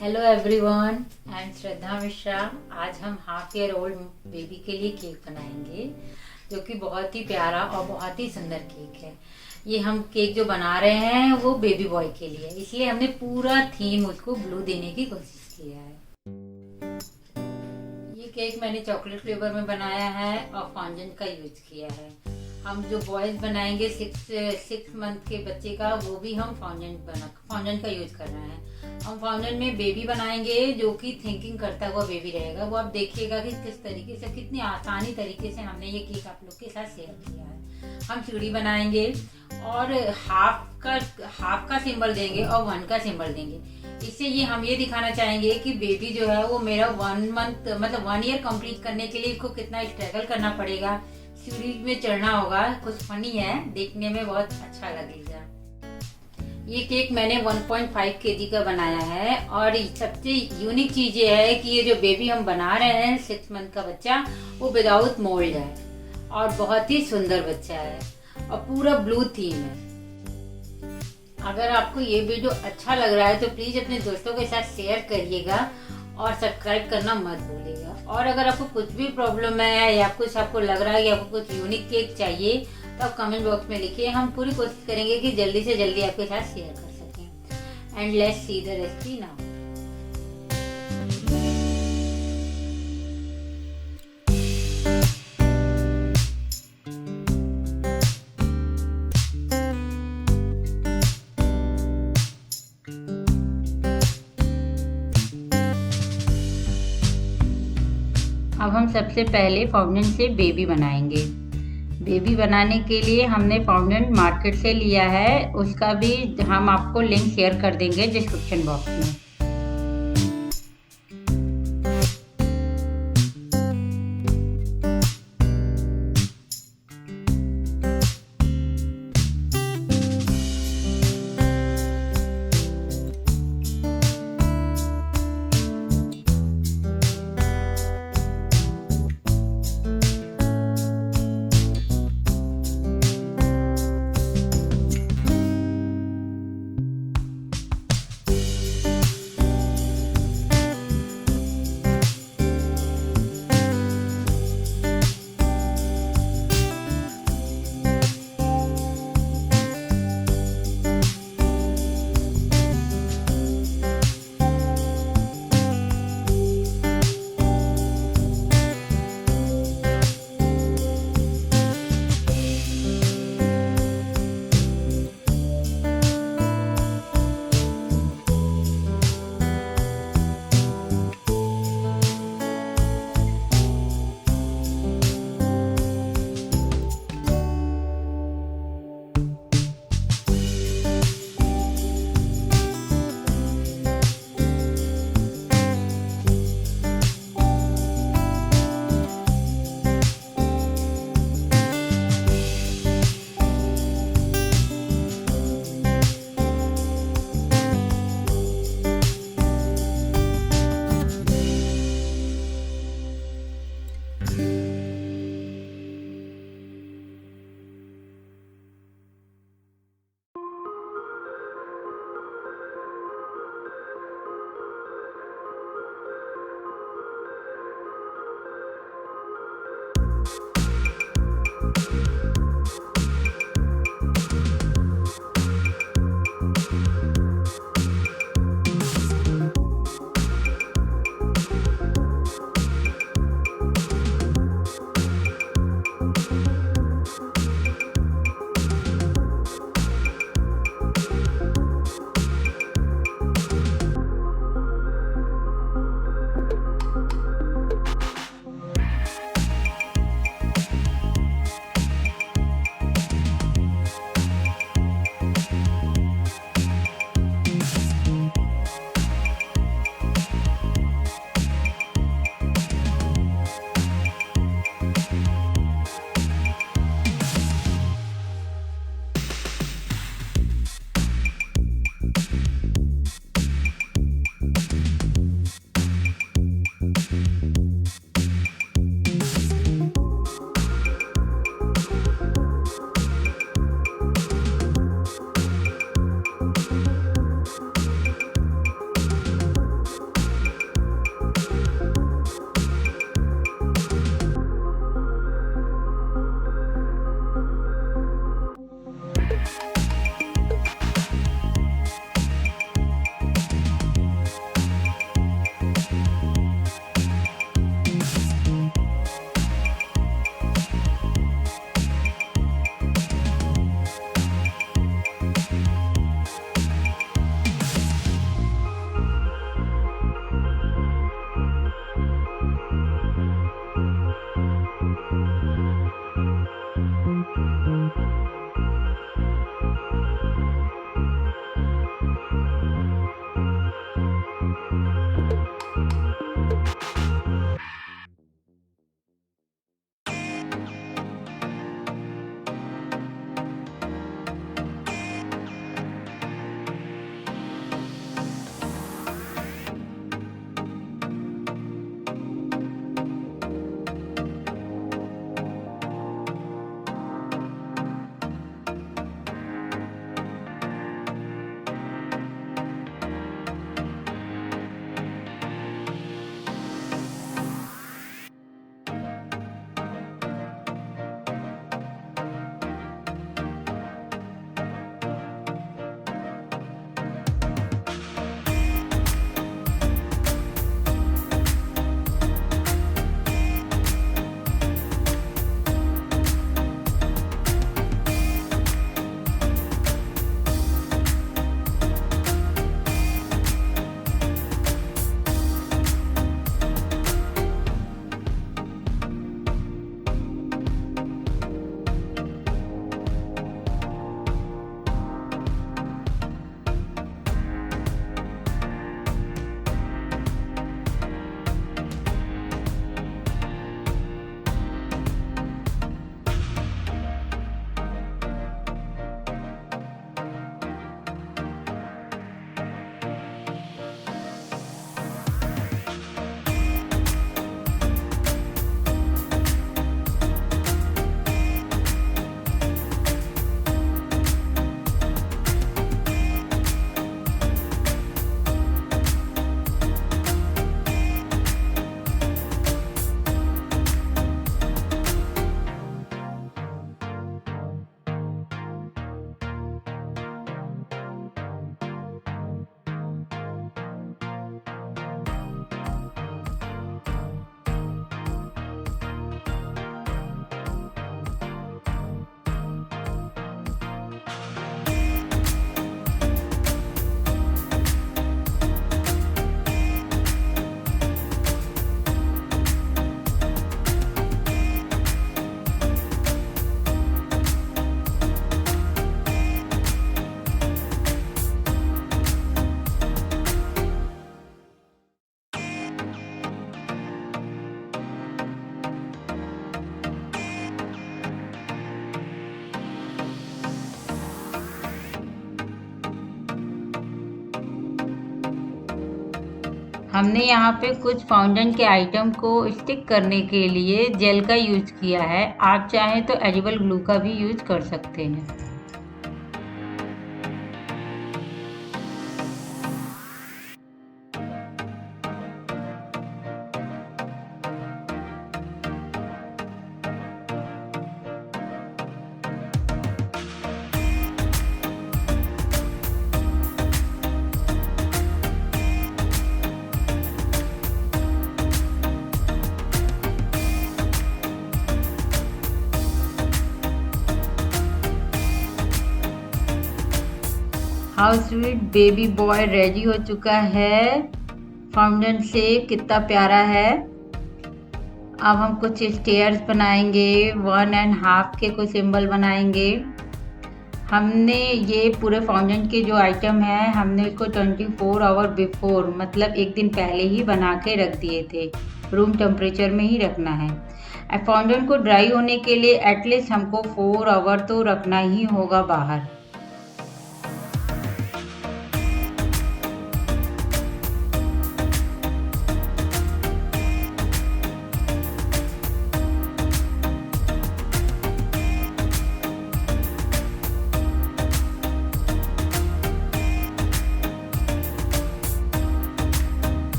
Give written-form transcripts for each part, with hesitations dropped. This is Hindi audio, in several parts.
हेलो एवरीवन, आई एम श्रद्धा मिश्रा। आज हम हाफ ईयर ओल्ड बेबी के लिए केक बनाएंगे जो कि बहुत ही प्यारा और बहुत ही सुंदर केक है। ये हम केक जो बना रहे हैं वो बेबी बॉय के लिए, इसलिए हमने पूरा थीम उसको ब्लू देने की कोशिश किया है। ये केक मैंने चॉकलेट फ्लेवर में बनाया है और फॉन्डेंट का यूज किया है। हम जो बॉयज बनाएंगे 6 मंथ के बच्चे का, वो भी हम फॉन्डेंट का यूज कर रहे हैं। हम फॉन्डेंट में बेबी बनाएंगे जो कि थिंकिंग करता हुआ बेबी रहेगा। वो आप देखिएगा कि किस तरीके से, कितनी आसानी तरीके से हमने ये केक आप लोग के साथ शेयर किया है। हम चूड़ी बनाएंगे और हाफ का सिंबल देंगे और 1 का सिंबल देंगे। इससे हम ये दिखाना चाहेंगे कि बेबी जो है वो मेरा 1 मंथ मतलब 1 ईयर कंप्लीट करने के लिए इसको कितना स्ट्रगल करना पड़ेगा, सीढ़ी में चढ़ना होगा। कुछ फनी है, देखने में बहुत अच्छा लगेगा। ये केक मैंने 1.5 केजी का बनाया है और सबसे यूनिक चीज ये है कि ये जो बेबी हम बना रहे हैं 6 मंथ का बच्चा, वो विदाउट मोल्ड है और बहुत ही सुंदर बच्चा है और पूरा ब्लू थीम है। अगर आपको ये वीडियो अच्छा लग रहा है तो प्लीज अपने दोस्तों के साथ शेयर करिएगा और सब्सक्राइब करना मत भूलिएगा। और अगर आपको कुछ भी प्रॉब्लम है या कुछ आपको लग रहा है कि आपको कुछ यूनिक केक चाहिए तो आप कमेंट बॉक्स में लिखिए। हम पूरी कोशिश करेंगे कि जल्दी से जल्दी आपके साथ शेयर कर सकें। And let's see the recipe now. अब हम सबसे पहले फाउंडेंट से बेबी बनाएंगे। बेबी बनाने के लिए हमने फाउंडेंट मार्केट से लिया है, उसका भी हम आपको लिंक शेयर कर देंगे डिस्क्रिप्शन बॉक्स में। हमने यहाँ पे कुछ फाउंटेन के आइटम को स्टिक करने के लिए जेल का यूज किया है। आप चाहें तो एडिबल ग्लू का भी यूज कर सकते हैं। How sweet baby boy ready हो चुका है। फाउंटेन से कितना प्यारा है। अब हम कुछ स्टेयर्स बनाएंगे, 1.5 के कुछ सिंबल बनाएंगे। हमने ये पूरे फाउंटेन के जो आइटम है हमने इसको 24 आवर बिफोर मतलब एक दिन पहले ही बना के रख दिए थे। रूम टेम्परेचर में ही रखना है। फाउंटेन को ड्राई होने के लिए एटलीस्ट हमको 4 आवर तो रखना ही होगा बाहर।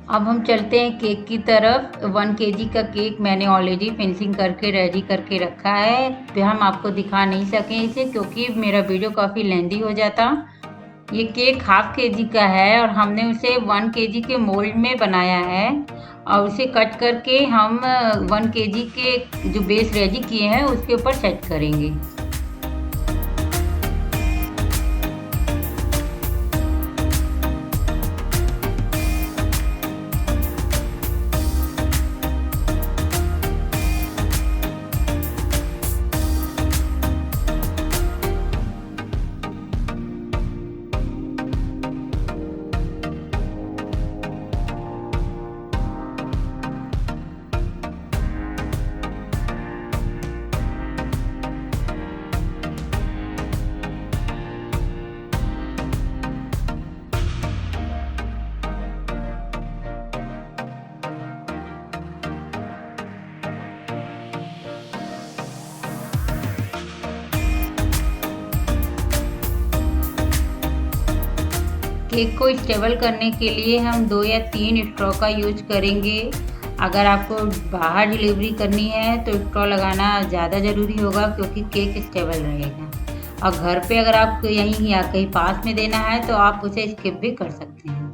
अब हम चलते हैं केक की तरफ। 1 kg का केक मैंने ऑलरेडी फिनिशिंग करके रेडी करके रखा है। तो हम आपको दिखा नहीं सके इसे क्योंकि मेरा वीडियो काफ़ी लेंदी हो जाता। ये केक 1/2 kg का है और हमने उसे 1 kg के मोल्ड में बनाया है और उसे कट करके हम 1 kg के जो बेस रेडी किए हैं उसके ऊपर सेट करेंगे। केक को स्टेबल करने के लिए हम 2 या 3 स्ट्रॉ का यूज करेंगे। अगर आपको बाहर डिलीवरी करनी है तो स्ट्रॉ लगाना ज़्यादा ज़रूरी होगा क्योंकि केक स्टेबल रहेगा। और घर पे अगर आपको यहीं या कहीं पास में देना है तो आप उसे स्किप भी कर सकते हैं।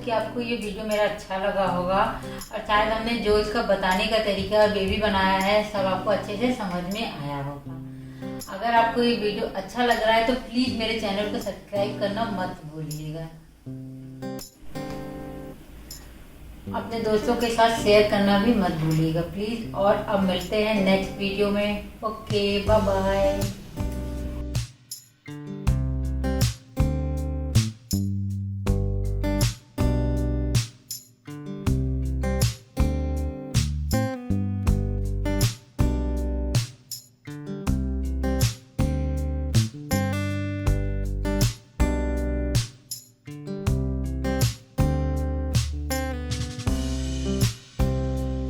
कि आपको ये वीडियो मेरा अच्छा लगा होगा और शायद हमने जो इसका बताने का तरीका बेबी बनाया है सब आपको अच्छे से समझ में आया होगा। अगर आपको ये वीडियो अच्छा लग रहा है तो प्लीज मेरे चैनल को सब्सक्राइब करना मत भूलिएगा, अपने दोस्तों के साथ शेयर करना भी मत भूलिएगा प्लीज। और अब मिलते हैं नेक्स्ट वीडियो में। Okay, bye bye.